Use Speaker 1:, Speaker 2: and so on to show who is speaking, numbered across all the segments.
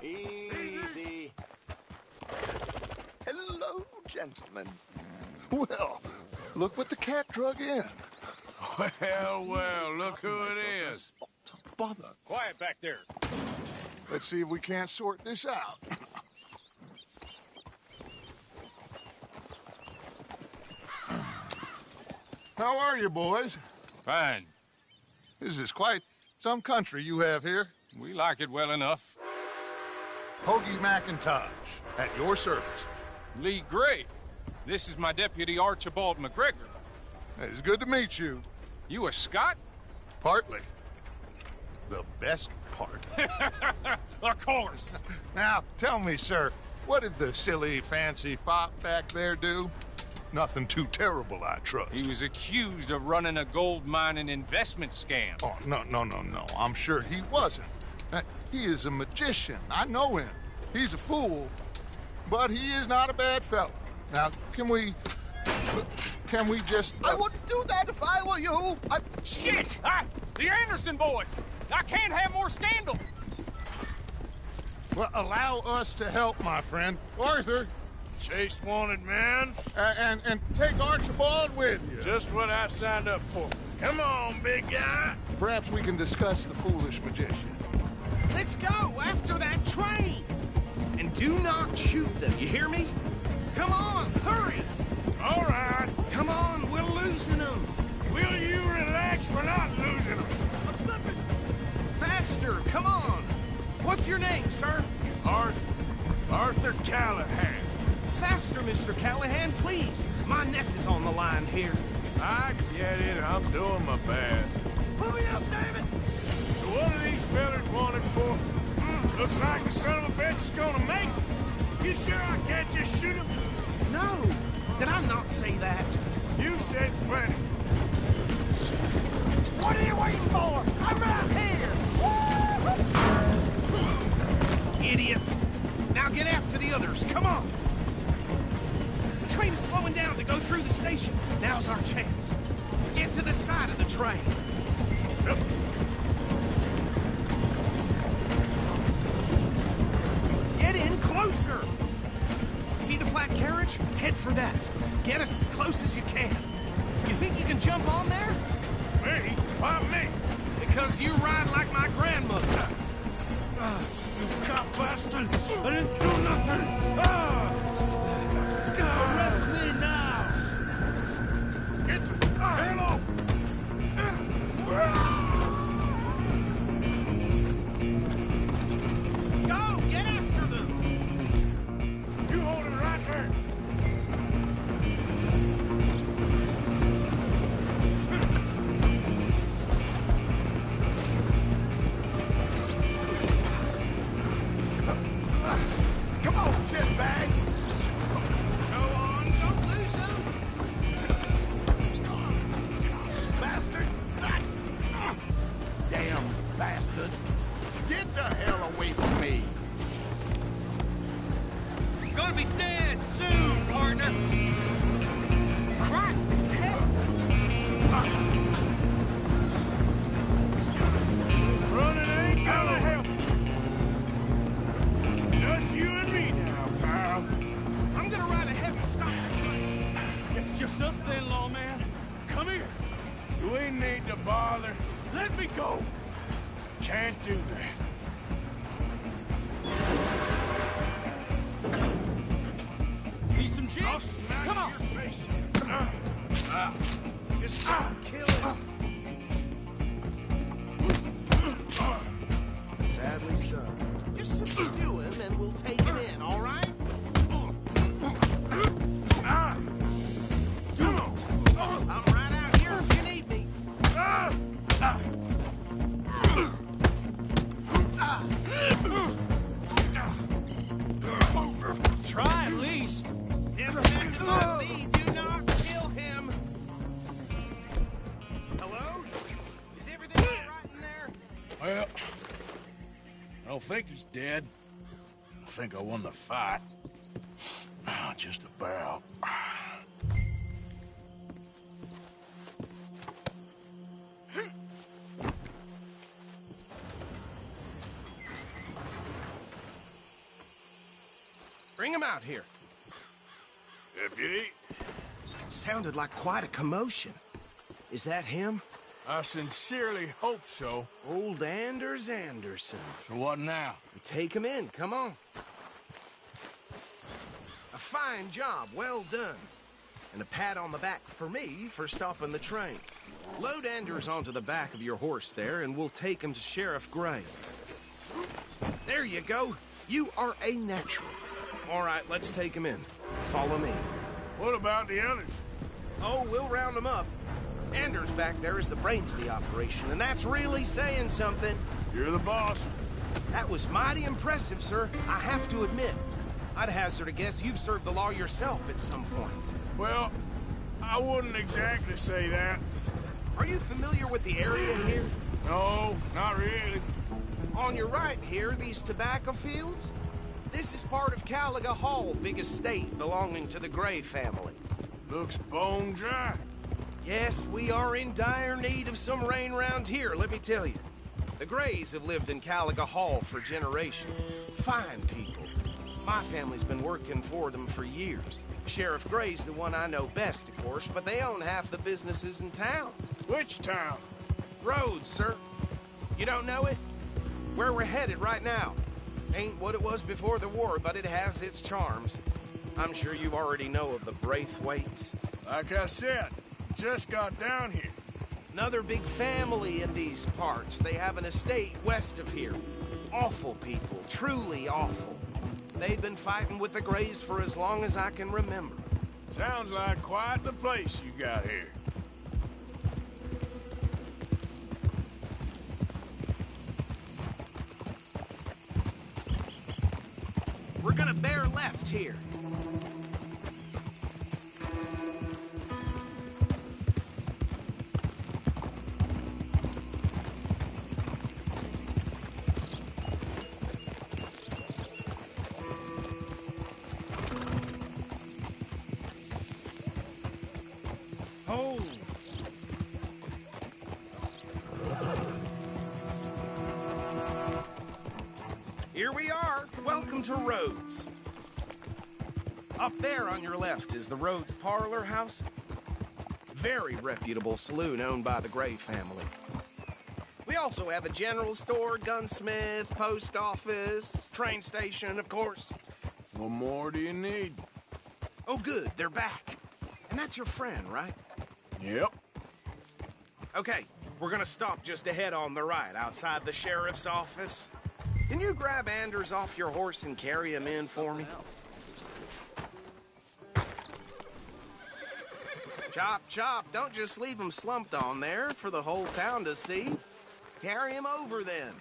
Speaker 1: Easy.
Speaker 2: Hello, gentlemen. Well, look what the cat drug in.
Speaker 3: Well, look who it is.
Speaker 2: Bother.
Speaker 3: Quiet back there.
Speaker 2: Let's see if we can't sort this out. How are you, boys?
Speaker 3: Fine.
Speaker 2: This is quite some country you have here.
Speaker 3: We like it well enough.
Speaker 2: Hoagie McIntosh, at your service.
Speaker 3: Lee Gray. This is my deputy Archibald McGregor.
Speaker 2: It's good to meet you.
Speaker 3: You a Scot?
Speaker 2: Partly. The best part.
Speaker 3: Of course.
Speaker 2: Now, tell me, sir, what did the silly, fancy fop back there do? Nothing too terrible, I trust.
Speaker 3: He was accused of running a gold mining investment scam.
Speaker 2: Oh, no. I'm sure he wasn't. He is a magician. I know him. He's a fool, but he is not a bad fellow. Now, can we just...
Speaker 1: I wouldn't do that if I were you.
Speaker 3: Shit! The Anderson boys! I can't have more scandal!
Speaker 2: Well, allow us to help, my friend. Arthur,
Speaker 3: Chase wanted man.
Speaker 2: and take Archibald with you.
Speaker 3: Just what I signed up for. Come on, big guy.
Speaker 2: Perhaps we can discuss the foolish magician.
Speaker 1: Let's go after that train. And do not shoot them, you hear me? Come on, hurry.
Speaker 3: All right.
Speaker 1: Come on, we're losing them.
Speaker 3: Will you relax? We're not losing them. I'm slipping.
Speaker 1: Faster, come on. What's your name, sir?
Speaker 3: Arthur Callahan.
Speaker 1: Faster, Mr. Callahan, please. My neck is on the line here.
Speaker 3: I get it. I'm doing my best. Hurry up, David. So what are these fellas wanted for? Looks like the son of a bitch is gonna make it. You sure I can't just shoot him?
Speaker 1: No, did I not say that?
Speaker 3: You said plenty.
Speaker 1: What are you waiting for? I'm right here! Idiot! Now get after the others, come on! The train is slowing down to go through the station. Now's our chance. Get to the side of the train.
Speaker 3: Yep.
Speaker 1: Get in closer! See the flat carriage? Head for that. Get us as close as you can. You think you can jump on there?
Speaker 3: Me? Why me?
Speaker 1: Because you ride like my grandmother.
Speaker 3: You cop bastard! I didn't do nothing! Arrest me now! Get the hell off!
Speaker 1: Go! Get after them!
Speaker 3: You hold it right there! Come on, shitbag!
Speaker 1: Go on, don't lose them!
Speaker 3: Bastard!
Speaker 1: Damn bastard!
Speaker 2: Get the hell away from me.
Speaker 1: Gonna be dead soon, partner! Christ, dead?
Speaker 3: Running ain't gonna help. Just you and me now, pal.
Speaker 1: I'm gonna ride ahead and stop the train.
Speaker 3: It's just us then, lawman. Come here. Do we need to bother? Let me go. Can't do that.
Speaker 1: Need some gin?
Speaker 3: I'll smash
Speaker 1: Come on!
Speaker 3: your face.
Speaker 1: Just kill it. Sadly so. Just subdue him and we'll take him in, all right?
Speaker 3: Do it.
Speaker 1: I'm right out here if you need me. Try at least. Information on me, do not kill him. Hello? Is everything all right in there?
Speaker 3: Well, I don't think he's dead. I think I won the fight. Just about.
Speaker 1: Bring him out here.
Speaker 3: Deputy,
Speaker 1: Sounded like quite a commotion. Is that him?
Speaker 3: I sincerely hope so.
Speaker 1: Old Anders Anderson.
Speaker 3: So what now?
Speaker 1: Take him in, come on. A fine job, well done. And a pat on the back for me for stopping the train. Load Anders onto the back of your horse there, and we'll take him to Sheriff Gray. There you go. You are a natural. All right, let's take him in. Follow me.
Speaker 3: What about the others?
Speaker 1: Oh, we'll round them up. Anders back there is the brains of the operation, and that's really saying something.
Speaker 3: You're the boss.
Speaker 1: That was mighty impressive, sir. I have to admit. I'd hazard a guess you've served the law yourself at some point.
Speaker 3: Well, I wouldn't exactly say that.
Speaker 1: Are you familiar with the area here?
Speaker 3: No, not really.
Speaker 1: On your right here, these tobacco fields? This is part of Caliga Hall, big estate belonging to the Gray family.
Speaker 3: Looks bone dry.
Speaker 1: Yes, we are in dire need of some rain round here, let me tell you. The Grays have lived in Caliga Hall for generations. Fine people. My family's been working for them for years. Sheriff Gray's the one I know best, of course, but they own half the businesses in town.
Speaker 3: Which town?
Speaker 1: Rhodes, sir. You don't know it? Where we're headed right now. Ain't what it was before the war, but it has its charms. I'm sure you already know of the Braithwaites.
Speaker 3: Like I said, just got down here.
Speaker 1: Another big family in these parts. They have an estate west of here. Awful people, truly awful. They've been fighting with the Grays for as long as I can remember.
Speaker 3: Sounds like quite the place you got here.
Speaker 1: We're gonna bear left here. Oh. Here we are. Welcome to Rhodes. Up there on your left is the Rhodes Parlor House. Very reputable saloon owned by the Gray family. We also have a general store, gunsmith, post office, train station, of course.
Speaker 3: What more do you need?
Speaker 1: Oh, good, they're back. And that's your friend, right?
Speaker 3: Yep.
Speaker 1: Okay, we're gonna stop just ahead on the right, outside the sheriff's office. Can you grab Anders off your horse and carry him in for me? Chop, chop, don't just leave him slumped on there for the whole town to see. Carry him over then.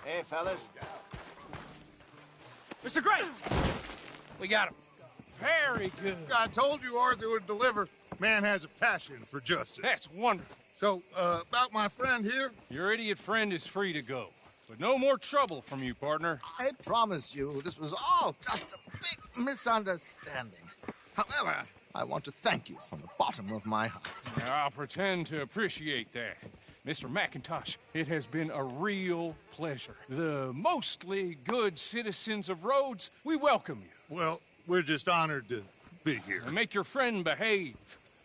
Speaker 4: Hey, fellas.
Speaker 5: Mr. Gray! We got him. Very good.
Speaker 2: I told you Arthur would deliver. Man has a passion for justice.
Speaker 5: That's wonderful.
Speaker 2: So, about my friend here?
Speaker 5: Your idiot friend is free to go. But no more trouble from you, partner.
Speaker 4: I promise you, this was all just a big misunderstanding. However, I want to thank you from the bottom of my heart.
Speaker 5: I'll pretend to appreciate that. Mr. McIntosh, it has been a real pleasure. The mostly good citizens of Rhodes, we welcome you.
Speaker 2: Well, we're just honored to be here.
Speaker 5: And make your friend behave.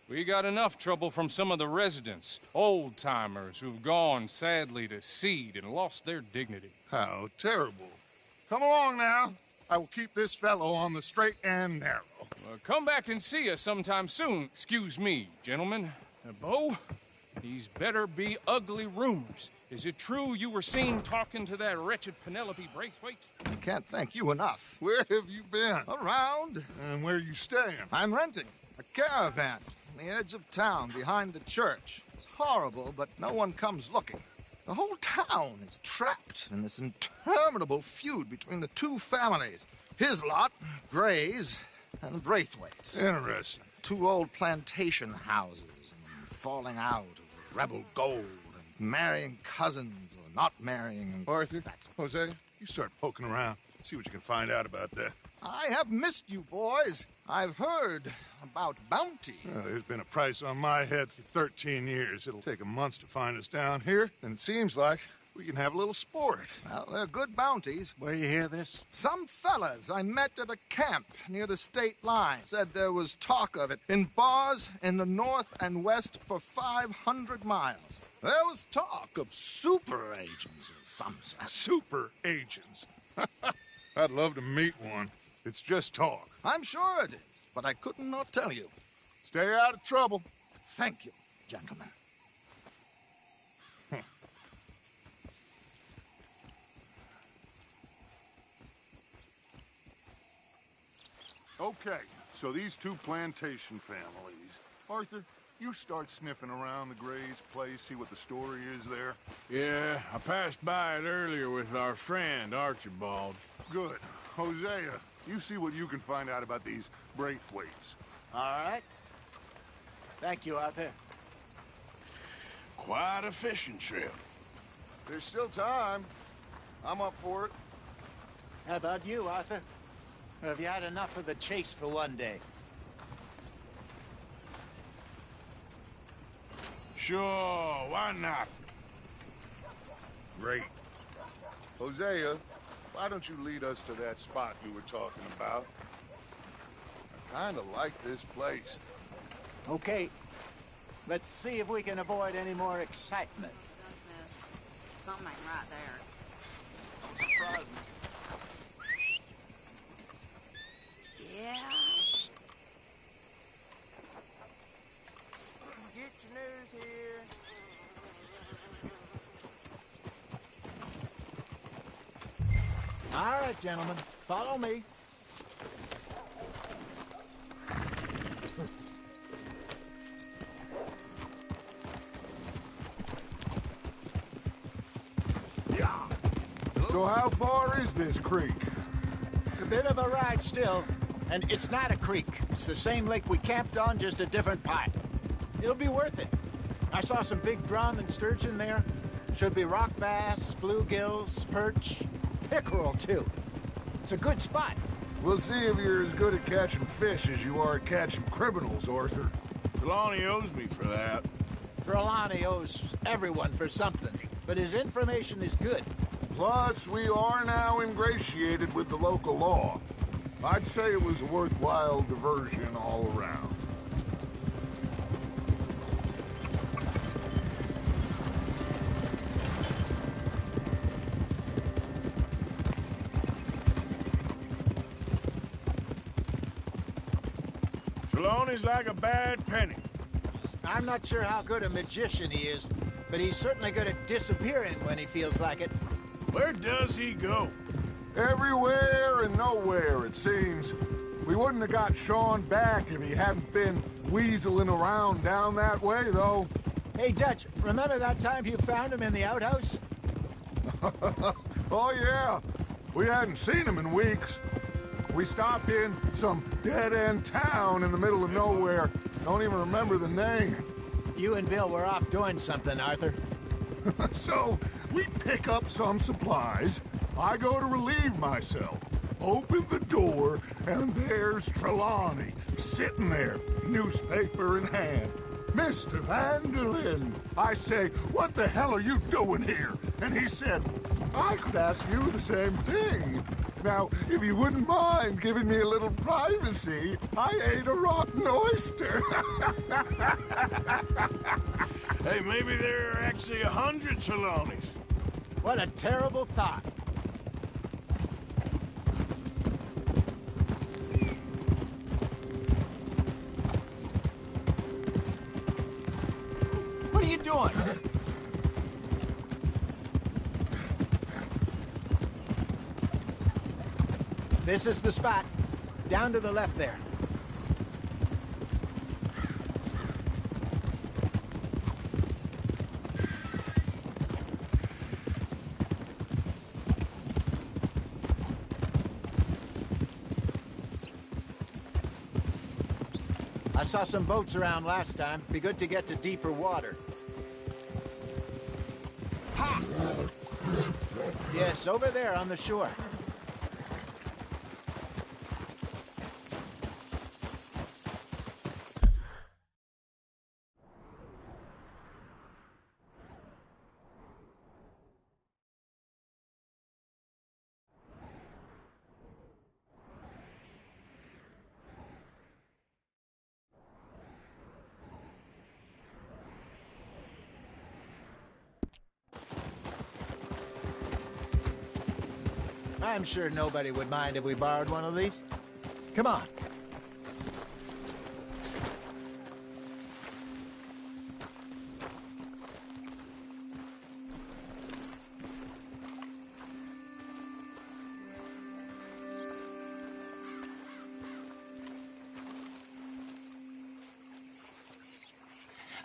Speaker 5: We got enough trouble from some of the residents, old-timers who've gone, sadly, to seed and lost their dignity.
Speaker 2: How terrible. Come along now. I will keep this fellow on the straight and narrow.
Speaker 5: Come back and see us sometime soon. Excuse me, gentlemen. Bo, these better be ugly rumors. Is it true you were seen talking to that wretched Penelope Braithwaite?
Speaker 4: I can't thank you enough.
Speaker 2: Where have you been?
Speaker 4: Around.
Speaker 2: And where you staying?
Speaker 4: I'm renting a caravan on the edge of town behind the church. It's horrible, but no one comes looking. The whole town is trapped in this interminable feud between the two families. His lot, Gray's, and Braithwaite's.
Speaker 2: Interesting.
Speaker 4: Two old plantation houses and falling out of rebel gold and marrying cousins or not marrying.
Speaker 2: Arthur, Jose, you start poking around. See what you can find out about that.
Speaker 4: I have missed you, boys. I've heard about bounty.
Speaker 2: Well, there's been a price on my head for 13 years. It'll take a month to find us down here, and it seems like We can have a little sport.
Speaker 4: Well, they're good bounties.
Speaker 3: Where you hear this?
Speaker 4: Some fellas I met at a camp near the state line said there was talk of it in bars in the north and west for 500 miles. There was talk of super agents of some sort.
Speaker 2: Super agents. I'd love to meet one. It's just talk.
Speaker 4: I'm sure it is, but I couldn't not tell you.
Speaker 2: Stay out of trouble.
Speaker 4: Thank you, gentlemen.
Speaker 2: Okay, so these two plantation families. Arthur, you start sniffing around the Gray's place, see what the story is there.
Speaker 3: Yeah, I passed by it earlier with our friend, Archibald.
Speaker 2: Good. Hosea, you see what you can find out about these Braithwaites.
Speaker 6: All right. Thank you, Arthur.
Speaker 3: Quite a fishing trip.
Speaker 2: There's still time. I'm up for it.
Speaker 6: How about you, Arthur? Or have you had enough of the chase for one day?
Speaker 3: Sure, why not?
Speaker 2: Great. Hosea, why don't you lead us to that spot you were talking about? I kinda like this place.
Speaker 6: Okay. Let's see if we can avoid any more excitement.
Speaker 7: Does miss something ain't right there.
Speaker 2: Don't surprise me.
Speaker 7: Yeah.
Speaker 6: Get your news here. All right, gentlemen. Follow me.
Speaker 2: So how far is this creek?
Speaker 6: It's a bit of a ride still, and it's not a creek. It's the same lake we camped on, just a different part. It'll be worth it. I saw some big drum and sturgeon there. Should be rock bass, bluegills, perch, pickerel too. It's a good spot.
Speaker 2: We'll see if you're as good at catching fish as you are at catching criminals, Arthur.
Speaker 3: Trelawney owes me for that.
Speaker 6: Trelawney owes everyone for something, but his information is good.
Speaker 2: Plus, we are now ingratiated with the local law. I'd say it was a worthwhile diversion all around.
Speaker 3: Trelawney's like a bad penny.
Speaker 6: I'm not sure how good a magician he is, but he's certainly good at disappearing when he feels like it.
Speaker 3: Where does he go?
Speaker 2: Everywhere and nowhere, it seems. We wouldn't have got Sean back if he hadn't been weaseling around down that way, though.
Speaker 6: Hey, Dutch, remember that time you found him in the outhouse?
Speaker 2: Oh, yeah. We hadn't seen him in weeks. We stopped in some dead-end town in the middle of nowhere. Don't even remember the name.
Speaker 6: You and Bill were off doing something, Arthur.
Speaker 2: So, we pick up some supplies. I go to relieve myself. Open the door, and there's Trelawney, sitting there, newspaper in hand. Mr. Vanderlyn. I say, what the hell are you doing here? And he said, I could ask you the same thing. Now, if you wouldn't mind giving me a little privacy, I ate a rotten oyster.
Speaker 3: Hey, maybe there are actually 100 Trelawneys.
Speaker 6: What a terrible thought. What are you doing? This is the spot. Down to the left there. I saw some boats around last time. Be good to get to deeper water. Ha! Yes, over there on the shore. I'm sure nobody would mind if we borrowed one of these. Come on.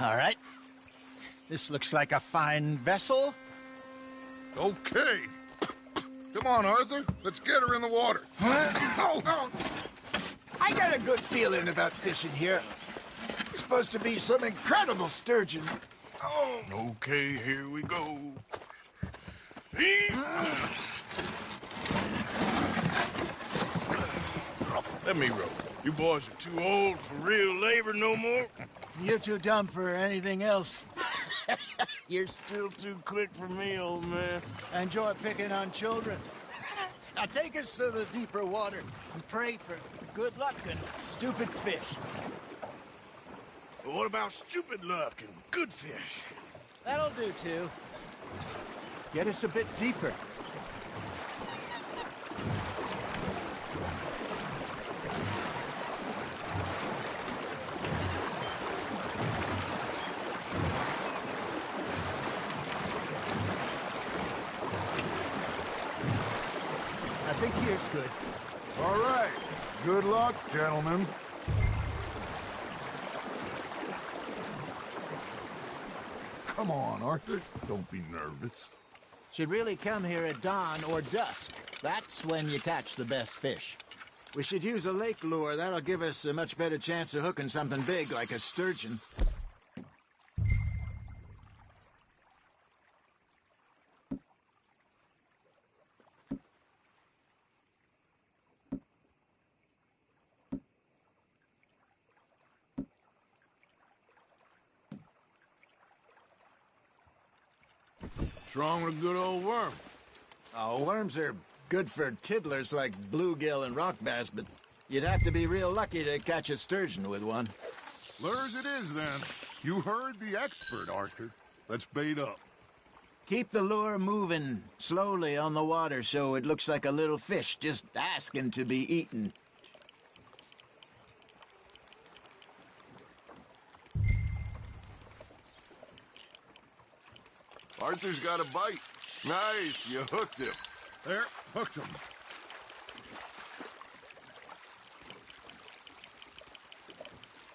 Speaker 6: All right. This looks like a fine vessel.
Speaker 2: Okay. Come on, Arthur. Let's get her in the water.
Speaker 6: Oh. I got a good feeling about fishing here. It's supposed to be some incredible sturgeon. Oh.
Speaker 3: Okay, here we go. Let me row. You boys are too old for real labor no more.
Speaker 6: You're too dumb for anything else.
Speaker 3: You're still too quick for me, old man.
Speaker 6: I enjoy picking on children. Now take us to the deeper water and pray for good luck and stupid fish.
Speaker 3: But what about stupid luck and good fish?
Speaker 6: That'll do, too. Get us a bit deeper. I think here's good.
Speaker 2: All right. Good luck, gentlemen. Come on, Arthur. Don't be nervous.
Speaker 6: Should really come here at dawn or dusk. That's when you catch the best fish. We should use a lake lure. That'll give us a much better chance of hooking something big like a sturgeon.
Speaker 3: What's wrong with a good old worm?
Speaker 6: Oh, worms are good for tiddlers like bluegill and rock bass, but you'd have to be real lucky to catch a sturgeon with one.
Speaker 2: Lures it is, then. You heard the expert, Arthur. Let's bait up.
Speaker 6: Keep the lure moving slowly on the water so it looks like a little fish just asking to be eaten.
Speaker 3: Arthur's got a bite. Nice, you hooked him.
Speaker 2: There, hooked him.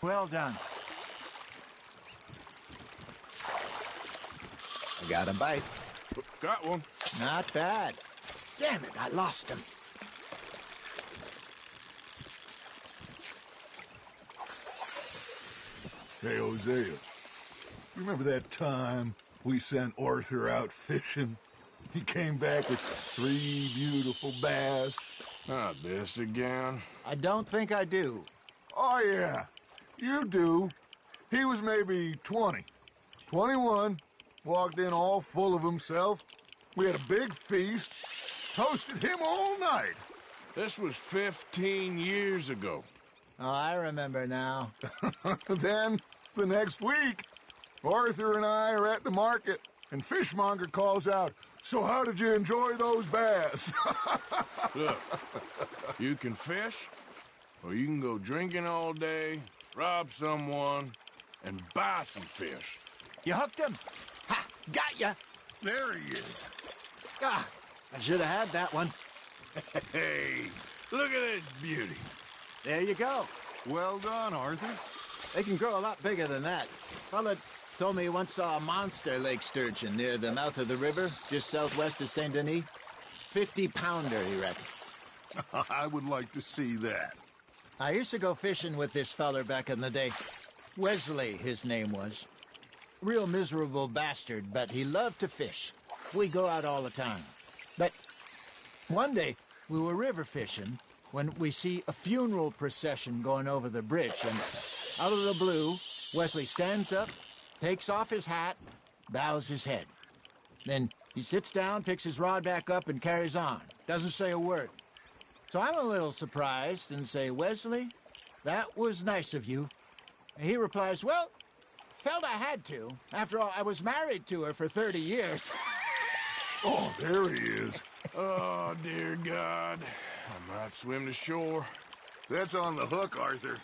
Speaker 6: Well done. I got a bite.
Speaker 3: Got one.
Speaker 6: Not bad. Damn it, I lost him.
Speaker 2: Hey, Hosea. Remember that time we sent Arthur out fishing? He came back with 3 beautiful bass.
Speaker 3: Not this again.
Speaker 6: I don't think I do.
Speaker 2: Oh, yeah. You do. He was maybe 20. 21. Walked in all full of himself. We had a big feast. Toasted him all night.
Speaker 3: This was 15 years ago.
Speaker 6: Oh, I remember now.
Speaker 2: Then, the next week, Arthur and I are at the market, and Fishmonger calls out, "So how did you enjoy those bass?"
Speaker 3: Look, you can fish, or you can go drinking all day, rob someone, and buy some fish.
Speaker 6: You hooked him. Ha! Got ya!
Speaker 2: There he is.
Speaker 6: Ah, I should have had that one.
Speaker 3: Hey, look at this beauty.
Speaker 6: There you go.
Speaker 2: Well done, Arthur.
Speaker 6: They can grow a lot bigger than that. Fella told me he once saw a monster lake sturgeon near the mouth of the river, just southwest of Saint Denis. 50-pounder, he reckons.
Speaker 2: I would like to see that.
Speaker 6: I used to go fishing with this feller back in the day. Wesley, his name was. Real miserable bastard, but he loved to fish. We go out all the time. But one day, we were river fishing when we see a funeral procession going over the bridge, and out of the blue, Wesley stands up, takes off his hat, bows his head. Then he sits down, picks his rod back up, and carries on. Doesn't say a word. So I'm a little surprised and say, "Wesley, that was nice of you." And he replies, "Well, felt I had to. After all, I was married to her for 30 years.
Speaker 2: Oh, there he is.
Speaker 3: Oh, dear God. I might swim to shore.
Speaker 2: That's on the hook, Arthur.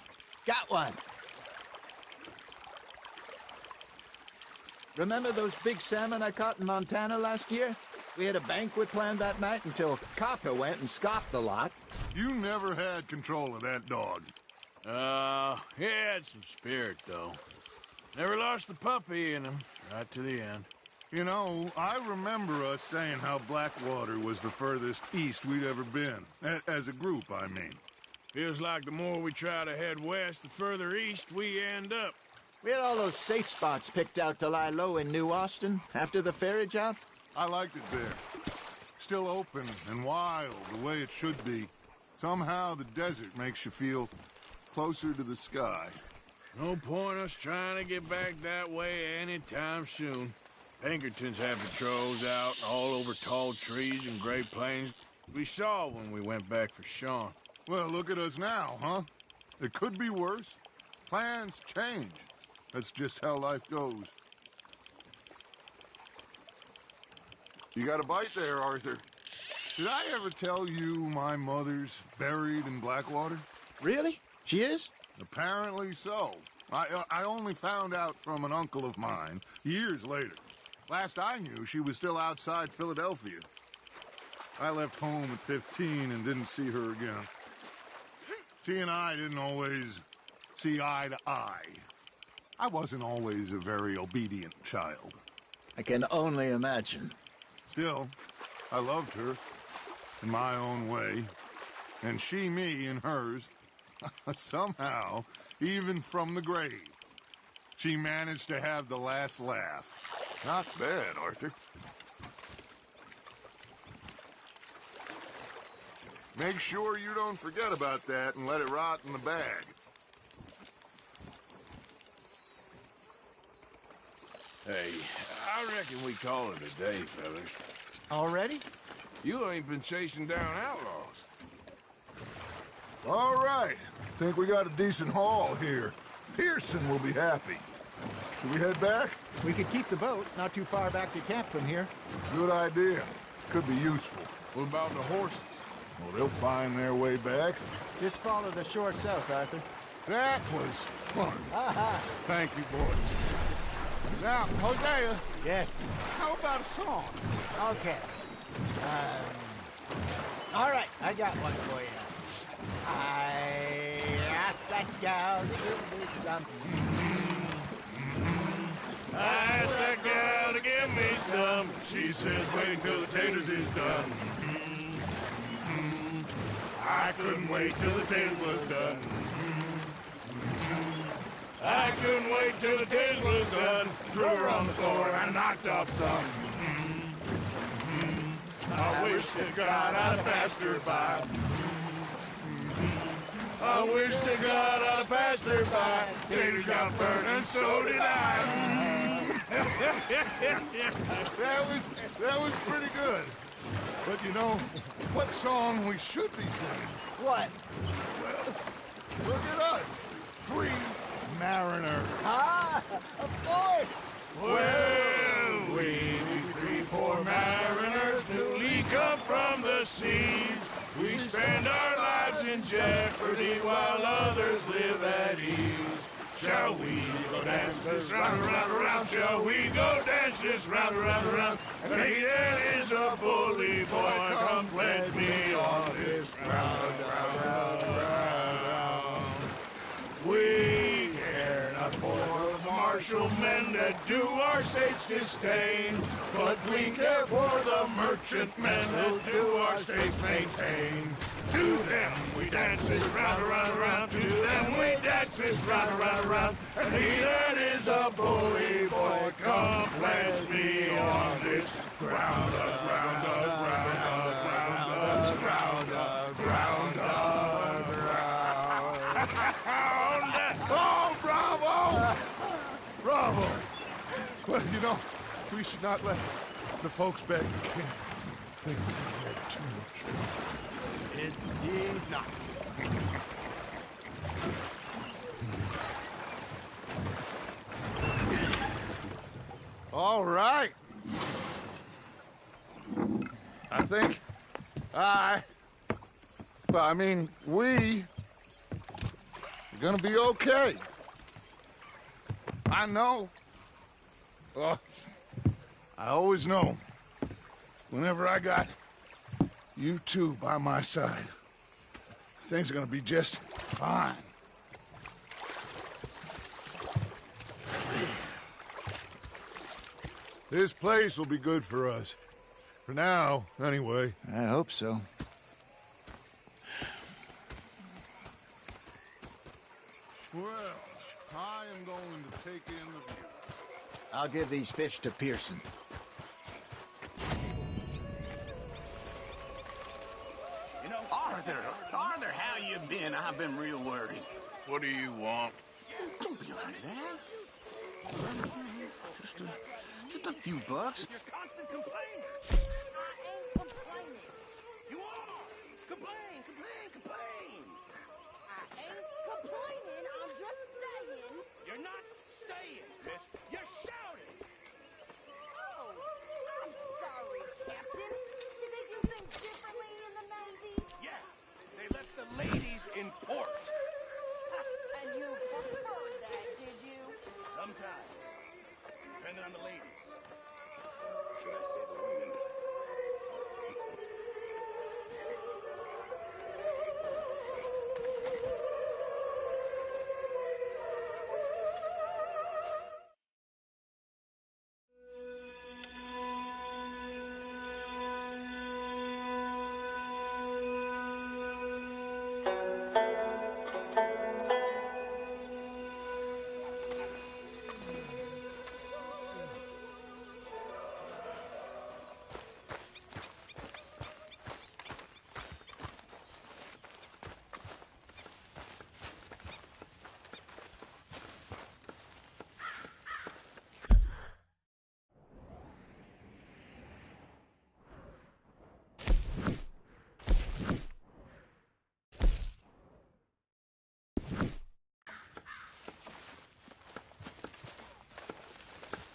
Speaker 6: Got one. Remember those big salmon I caught in Montana last year? We had a banquet planned that night until Copper went and scoffed the lot.
Speaker 2: You never had control of that dog.
Speaker 3: He had some spirit, though. Never lost the puppy in him, right to the end.
Speaker 2: You know, I remember us saying how Blackwater was the furthest east we'd ever been. As a group, I mean.
Speaker 3: Feels like the more we try to head west, the further east we end up.
Speaker 6: We had all those safe spots picked out to lie low in New Austin after the ferry job.
Speaker 2: I liked it there. Still open and wild, the way it should be. Somehow the desert makes you feel closer to the sky.
Speaker 3: No point us trying to get back that way anytime soon. Pinkertons have patrols out all over tall trees and Great Plains. We saw when we went back for Sean.
Speaker 2: Well, look at us now, huh? It could be worse. Plans change. That's just how life goes. You got a bite there, Arthur. Did I ever tell you my mother's buried in Blackwater?
Speaker 6: Really? She is?
Speaker 2: Apparently so. I only found out from an uncle of mine years later. Last I knew, she was still outside Philadelphia. I left home at 15 and didn't see her again. She and I didn't always see eye to eye. I wasn't always a very obedient child.
Speaker 6: I can only imagine.
Speaker 2: Still, I loved her in my own way, and she me in hers. Somehow, even from the grave, she managed to have the last laugh. Not bad, Arthur. Make sure you don't forget about that and let it rot in the bag.
Speaker 3: Hey, I reckon we call it a day, fellas.
Speaker 6: Already?
Speaker 3: You ain't been chasing down outlaws.
Speaker 2: All right. Think we got a decent haul here. Pearson will be happy. Should we head back?
Speaker 6: We could keep the boat not too far back to camp from here.
Speaker 2: Good idea. Could be useful.
Speaker 3: What about the horses?
Speaker 2: Well, they'll find their way back.
Speaker 6: Just follow the shore south, Arthur.
Speaker 2: That was fun. Thank you, boys. Now, Hosea,
Speaker 6: Yes.
Speaker 2: how about a song?
Speaker 6: Okay. All right, I got one for you. I asked that gal to give me some.
Speaker 3: I asked that gal to give me some. She says waiting till the taters is done. I couldn't wait till the taters was done. I couldn't wait till the taters was done. Threw her on the floor and knocked off some. I wish to God I'd passed her by. I wish to God I'd passed her by. Taters got burned and so did I.
Speaker 2: That was pretty good. But you know, what song we should be singing?
Speaker 6: What?
Speaker 2: Look at us. Free mariners.
Speaker 6: Ah, of course.
Speaker 3: Well, we three poor mariners newly come from the seas. We spend our lives in jeopardy while others live at ease. Shall we go dance this round, round, round? Shall we go dance this round, round, round? There is a bully boy, come pledge me on this round, round, round, round. We care not for the martial men that do our states disdain, but we care for the merchant men that do our states maintain. To them we dance this round, round, round. To them we dance this round, round, round. And he that is a bully boy, come pledge me on this ground, ground, ground, ground, ground, ground, ground. Oh, bravo! Bravo!
Speaker 2: Well, you know, we should not let the folks back in camp think that we had too much.
Speaker 6: Indeed not.
Speaker 2: All right. I think Well, I mean, we're gonna be okay. I know. Well, I always know. Whenever I got you two by my side, things are gonna be just fine. This place will be good for us. For now, anyway.
Speaker 4: I hope so.
Speaker 2: Well, I am going to take in the view.
Speaker 6: I'll give these fish to Pearson.
Speaker 8: You know, Arthur, how you been? I've been real worried.
Speaker 3: What do you want?
Speaker 8: Don't be like that. Just a few bucks. You're constant complaining.
Speaker 9: I ain't complaining.
Speaker 8: You are. Complain.
Speaker 9: I ain't complaining. I'm just saying.
Speaker 8: You're not saying, miss. You're shouting.
Speaker 9: Oh, I'm sorry, Captain. Did they do things differently in the Navy?
Speaker 8: Yeah, they left the ladies in port.
Speaker 9: And you preferred that, did you?
Speaker 8: Sometimes, depending on the ladies. Should I say the women?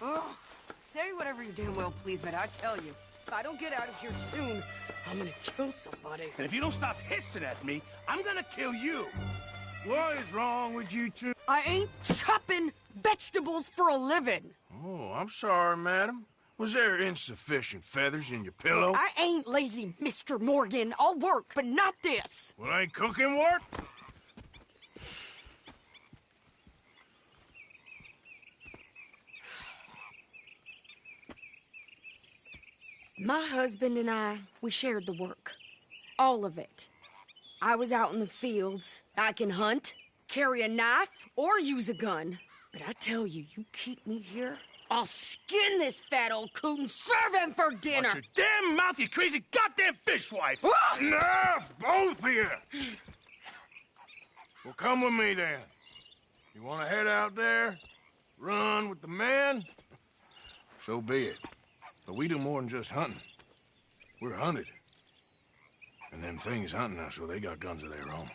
Speaker 10: Oh, say whatever you damn well please, but I tell you, if I don't get out of here soon, I'm gonna kill somebody.
Speaker 8: And if you don't stop hissing at me, I'm gonna kill you.
Speaker 3: What is wrong with you two?
Speaker 10: I ain't chopping vegetables for a living.
Speaker 3: Oh, I'm sorry, madam. Was there insufficient feathers in your pillow?
Speaker 10: I ain't lazy, Mr. Morgan. I'll work, but not this.
Speaker 3: Well, ain't cooking work?
Speaker 10: My husband and I, we shared the work. All of it. I was out in the fields. I can hunt, carry a knife, or use a gun. But I tell you, you keep me here, I'll skin this fat old coot and serve him for dinner.
Speaker 8: Watch your damn mouth, you crazy goddamn fishwife!
Speaker 3: Enough, both of you! Well, come with me, then. You want to head out there? Run with the men? So be it. But we do more than just hunting. We're hunted. And them things hunting us, well, they got guns of their own.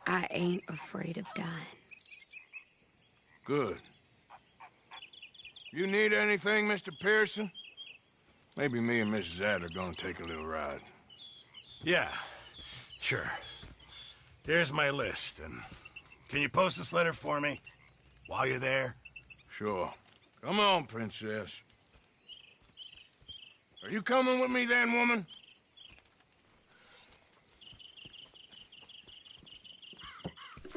Speaker 10: I ain't afraid of dying.
Speaker 3: Good. You need anything, Mr. Pearson? Maybe me and Mrs. Ad are gonna take a little ride.
Speaker 8: Yeah, sure. Here's my list, and can you post this letter for me while you're there?
Speaker 3: Sure. Come on, princess. Are you coming with me then, woman?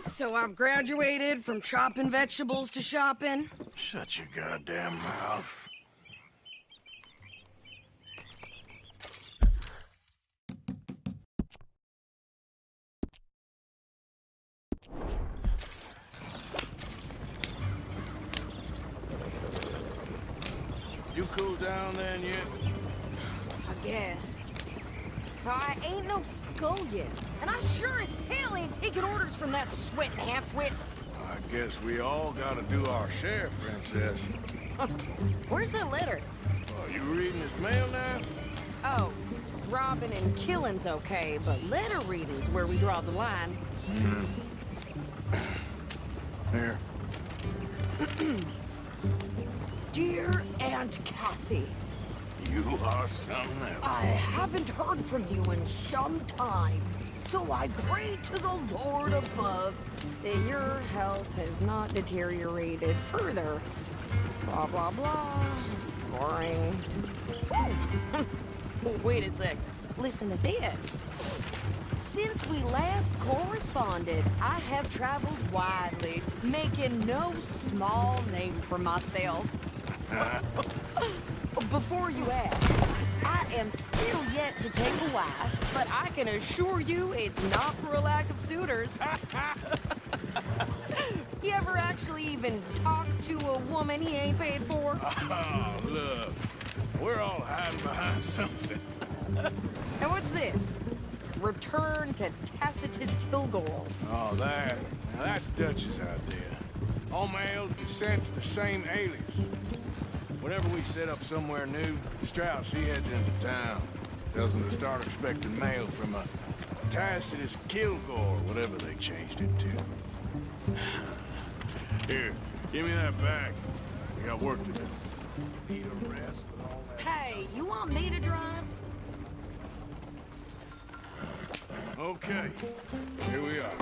Speaker 10: So I've graduated from chopping vegetables to shopping?
Speaker 3: Shut your goddamn mouth. You cooled down then yet?
Speaker 10: I guess. But I ain't no scullion, and I sure as hell ain't taking orders from that sweat half-wit.
Speaker 3: I guess we all gotta do our share, princess.
Speaker 10: Where's that letter?
Speaker 3: Oh, you reading his mail now?
Speaker 10: Oh, robbing and killing's okay, but letter reading's where we draw the line.
Speaker 3: Here.
Speaker 10: Dear Aunt Kathy,
Speaker 3: You are something else.
Speaker 10: I haven't heard from you in some time, so I pray to the Lord above that your health has not deteriorated further. Blah, blah, blah. It's boring. Wait a sec. Listen to this. Since we last corresponded, I have traveled widely, making no small name for myself. Before you ask, I am still yet to take a wife, but I can assure you it's not for a lack of suitors. You ever actually even talk to a woman he ain't paid for?
Speaker 3: Oh, look. We're all hiding behind something.
Speaker 10: And what's this? Return to Tacitus Kilgore.
Speaker 3: Oh, now that's Dutch's idea. All mail is sent to the same alias. Whenever we set up somewhere new, Strauss, she heads into town. Tells them to start expecting mail from a Tacitus Kilgore, whatever they changed it to. Here, give me that back. We got work to do. Need a rest with all that.
Speaker 10: Hey, you want me to drive?
Speaker 3: Okay, here we are.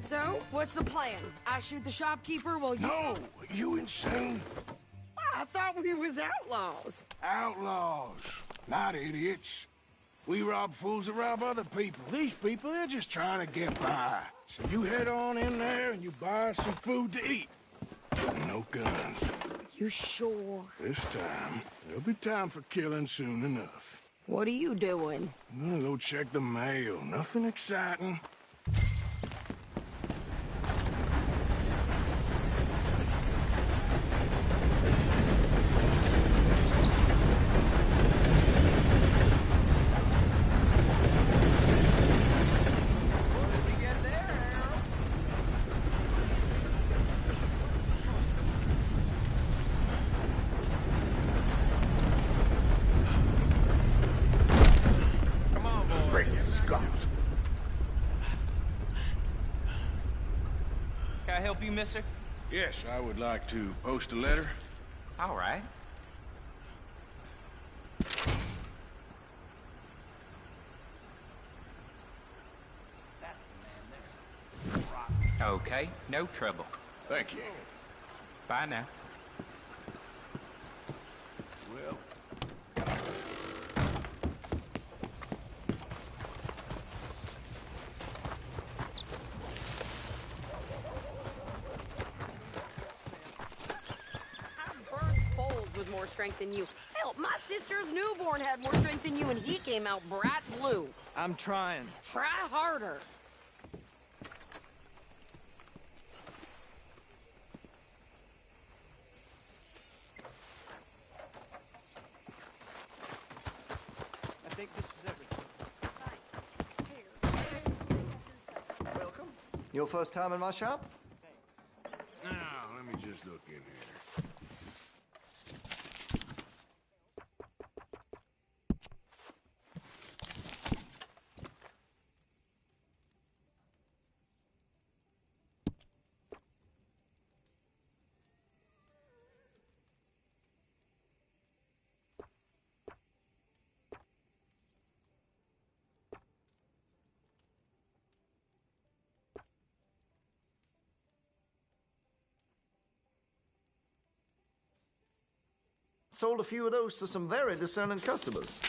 Speaker 10: So, what's the plan? I shoot the shopkeeper while you...
Speaker 3: No! You insane?
Speaker 10: I thought we was outlaws.
Speaker 3: Outlaws, not idiots. We rob fools that rob other people. These people, they're just trying to get by. So you head on in there and you buy some food to eat. And no guns.
Speaker 10: You sure?
Speaker 3: This time, there'll be time for killing soon enough.
Speaker 10: What are you doing?
Speaker 3: I'm gonna go check the mail. Nothing exciting.
Speaker 11: Can I help you, mister?
Speaker 3: Yes, I would like to post a letter.
Speaker 11: All right. Okay, no trouble.
Speaker 3: Thank you.
Speaker 11: Bye now.
Speaker 3: Well,
Speaker 10: with more strength than you. Hell, my sister's newborn had more strength than you, and he came out bright blue.
Speaker 11: I'm trying.
Speaker 10: Try harder.
Speaker 11: I think this is everything.
Speaker 4: Welcome. Your first time in my shop?
Speaker 3: now, let me just look in here.
Speaker 4: Sold a few of those to some very discerning customers.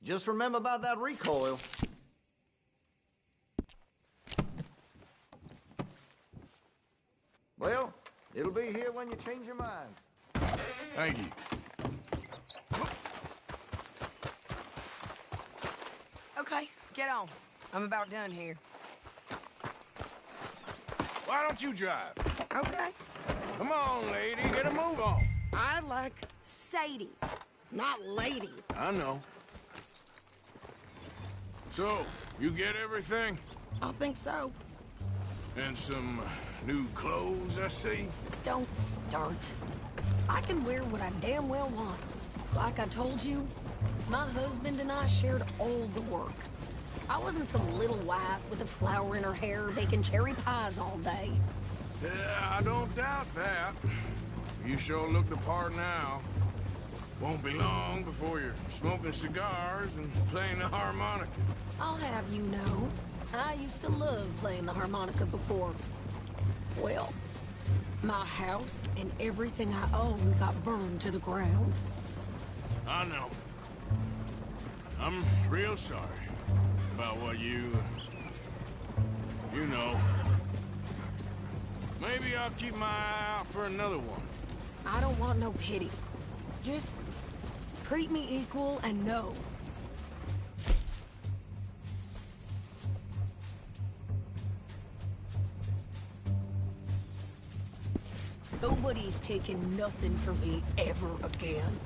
Speaker 4: Just remember about that recoil. Well, it'll be here when you change your mind.
Speaker 3: Thank you.
Speaker 10: Okay, get on. I'm about done here.
Speaker 3: Why don't you drive?
Speaker 10: Okay.
Speaker 3: Come on, lady, get a move on.
Speaker 10: I like Sadie, not lady.
Speaker 3: I know. So, you get everything?
Speaker 10: I think so.
Speaker 3: And some New clothes, I see.
Speaker 10: Don't start. I can wear what I damn well want. Like I told you, my husband and I shared all the work. I wasn't some little wife with a flower in her hair baking cherry pies all day.
Speaker 3: Yeah, I don't doubt that. You sure look the part now. Won't be long before you're smoking cigars and playing the harmonica.
Speaker 10: I'll have you know, I used to love playing the harmonica before. Well, my house and everything I own got burned to the ground.
Speaker 3: I know. I'm real sorry about what you know. Maybe I'll keep my eye out for another one.
Speaker 10: I don't want no pity. Just treat me equal and know. Nobody's taking nothing from me ever again.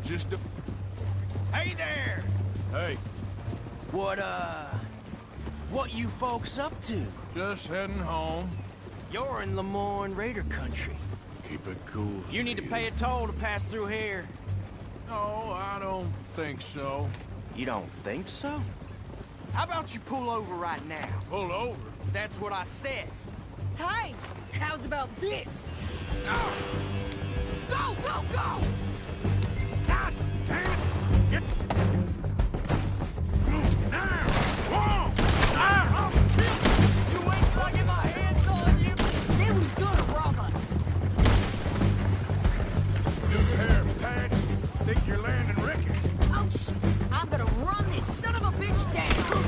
Speaker 3: Just a...
Speaker 1: Hey there!
Speaker 3: Hey,
Speaker 1: What you folks up to?
Speaker 3: just heading home.
Speaker 1: You're in Lemoyne Raider country.
Speaker 3: Keep it cool,
Speaker 1: You need to
Speaker 3: Steve.
Speaker 1: pay a toll to pass through here.
Speaker 3: No, I don't think so.
Speaker 1: You don't think so? How about you pull over right now?
Speaker 3: Pull over.
Speaker 1: That's what I said.
Speaker 10: Hey, how's about this?
Speaker 1: Oh.
Speaker 10: Go, go, go!
Speaker 3: God damn it! Get... Move now! Whoa! Ah!
Speaker 1: You ain't gonna get my hands on you!
Speaker 10: They was gonna rob us.
Speaker 3: New pair of pants. Think you're landing Ricky's.
Speaker 10: Oh, I'm gonna run this son of a bitch down.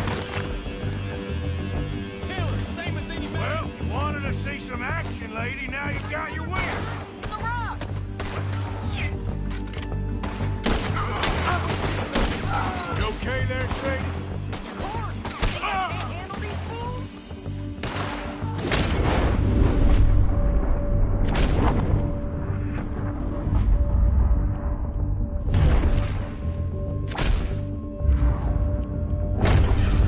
Speaker 1: Same as anybody.
Speaker 3: Well, you wanted to see some action, lady. Now you got your wish.
Speaker 10: The rocks.
Speaker 3: You okay there, Sadie?
Speaker 10: Of course. They can't handle these fools.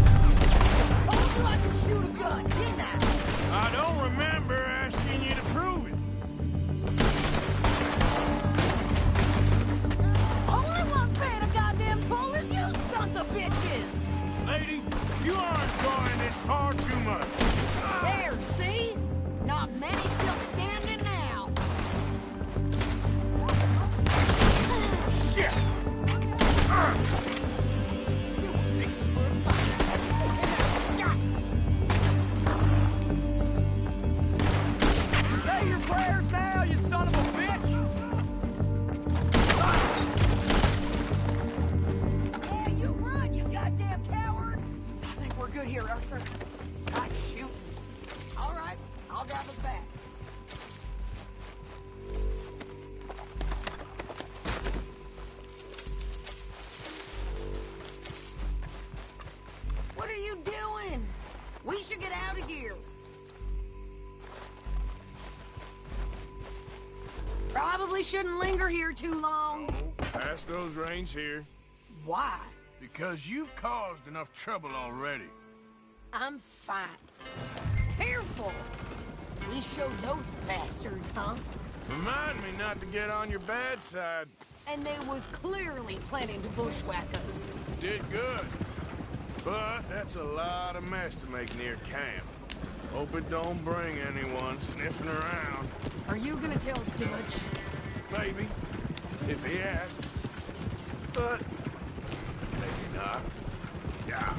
Speaker 10: Oh, you like to shoot a gun, didn't I?
Speaker 3: I don't remember asking you to prove it.
Speaker 10: Only one's paying a goddamn toll is you sons of bitches!
Speaker 3: Lady, you are enjoying this far too much.
Speaker 10: There, see? Not many still standing now.
Speaker 3: Shit!
Speaker 10: You were fixing for a fight.
Speaker 1: Say your prayers now, you son of a bitch!
Speaker 10: Hey, you run, you goddamn coward! I think we're good here, Arthur. I shoot. All right, I'll drive us back. What are you doing? We should get out of here. Probably shouldn't linger here too long.
Speaker 3: Pass those reins here.
Speaker 10: Why?
Speaker 3: Because you've caused enough trouble already.
Speaker 10: I'm fine. Careful! We showed those bastards, huh?
Speaker 3: Remind me not to get on your bad side.
Speaker 10: And they was clearly planning to bushwhack us.
Speaker 3: Did good. But that's a lot of mess to make near camp. Hope it don't bring anyone sniffing around.
Speaker 10: Are you gonna tell Dutch?
Speaker 3: Maybe. If he asks. But maybe not. Yeah.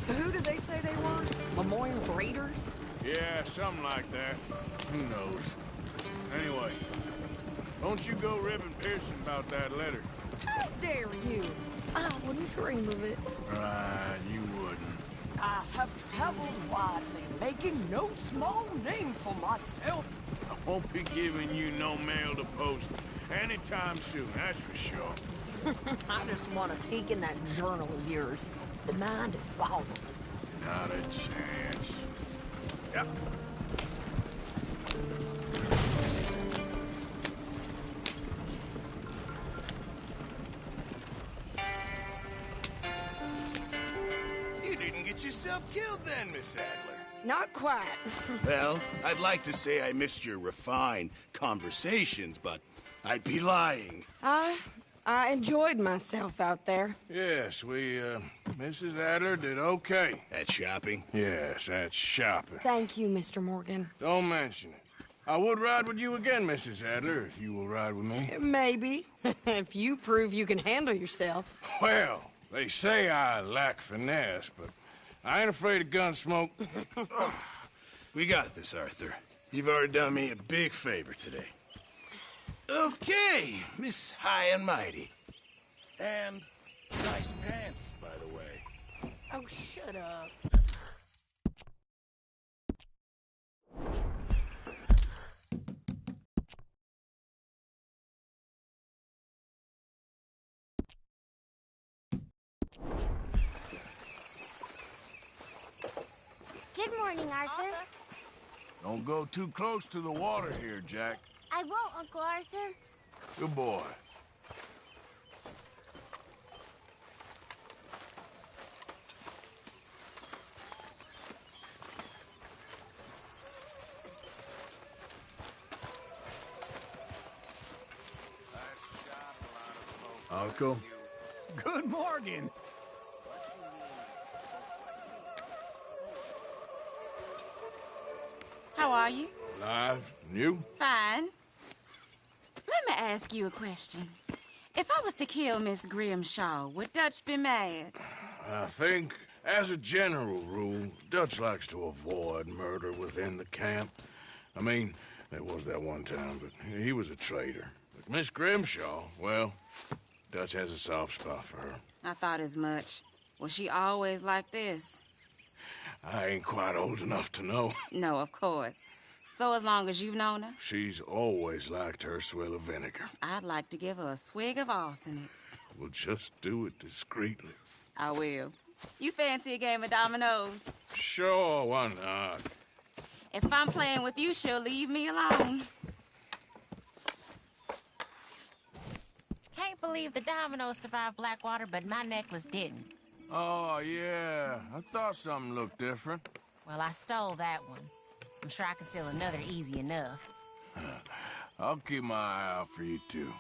Speaker 10: So who did they say they were? Lemoyne Raiders?
Speaker 3: Yeah, something like that. Who knows? Anyway, don't you go ribbing Pearson about that letter.
Speaker 10: How dare you? I wouldn't dream of it.
Speaker 3: Right, you wouldn't.
Speaker 12: I have traveled widely, making no small name for myself.
Speaker 3: I won't be giving you no mail to post anytime soon, that's for sure.
Speaker 12: I just want to peek in that journal of yours. The mind it boggles.
Speaker 3: Not a chance. Yep.
Speaker 8: You didn't get yourself killed then, Miss Adler.
Speaker 10: Not quite.
Speaker 8: Well, I'd like to say I missed your refined conversations, but I'd be lying.
Speaker 10: I enjoyed myself out there.
Speaker 3: Yes, Mrs. Adler did okay.
Speaker 8: At shopping?
Speaker 3: Yes, that's shopping.
Speaker 10: Thank you, Mr. Morgan.
Speaker 3: Don't mention it. I would ride with you again, Mrs. Adler, if you will ride with me.
Speaker 10: Maybe. If you prove you can handle yourself.
Speaker 3: Well, they say I lack finesse, but I ain't afraid of gun smoke.
Speaker 8: We got this, Arthur. You've already done me a big favor today. Okay, Miss High and Mighty. And nice pants, by the way.
Speaker 12: Oh, shut up.
Speaker 13: Good morning, Arthur.
Speaker 3: Don't go too close to the water here, Jack.
Speaker 13: I won't, Uncle Arthur.
Speaker 3: Good boy. Uncle?
Speaker 11: Good morning.
Speaker 7: How are you?
Speaker 3: Alive? And you?
Speaker 7: Fine. Let me ask you a question. If I was to kill Miss Grimshaw, would Dutch be mad?
Speaker 3: I think, as a general rule, Dutch likes to avoid murder within the camp. I mean, there was that one time, but he was a traitor. But Miss Grimshaw, well, Dutch has a soft spot for her.
Speaker 7: I thought as much. Was she always like this?
Speaker 3: I ain't quite old enough to know.
Speaker 7: No, of course. So as long as you've known her?
Speaker 3: She's always liked her swill of vinegar.
Speaker 7: I'd like to give her a swig of arsenic.
Speaker 3: We'll just do it discreetly.
Speaker 7: I will. You fancy a game of dominoes?
Speaker 3: Sure, why not?
Speaker 7: If I'm playing with you, she'll leave me alone.
Speaker 14: Can't believe the dominoes survived Blackwater, but my necklace didn't.
Speaker 3: Oh, yeah. I thought something looked different.
Speaker 14: Well, I stole that one. I'm sure I can steal another easy enough.
Speaker 3: I'll keep my eye out for you, too.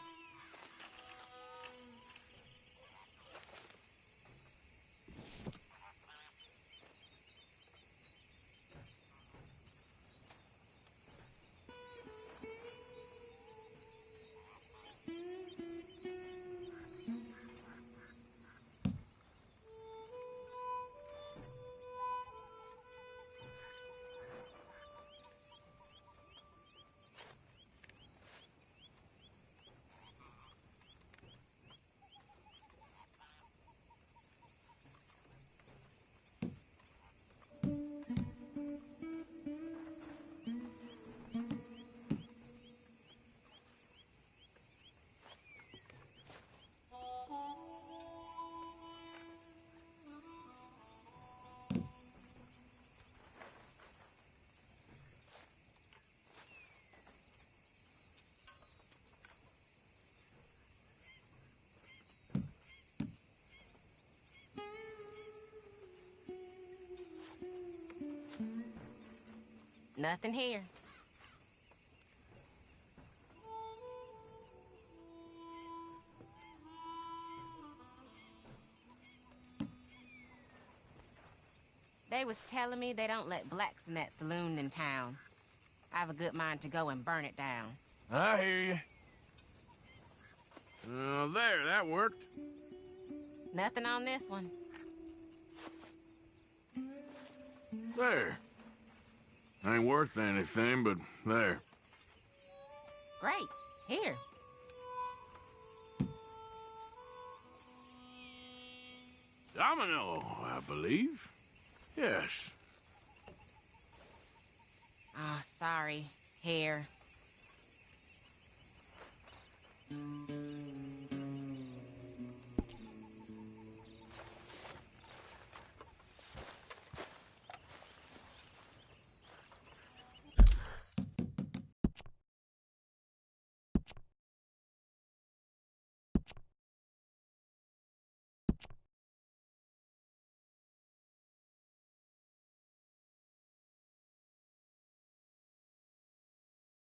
Speaker 14: Nothing here. They was telling me they don't let blacks in that saloon in town. I have a good mind to go and burn it down.
Speaker 3: I hear you. There, that worked.
Speaker 14: Nothing on this one.
Speaker 3: There. Ain't worth anything, but there.
Speaker 14: Great. Here.
Speaker 3: Domino, I believe. Yes.
Speaker 14: Oh, sorry. Hair.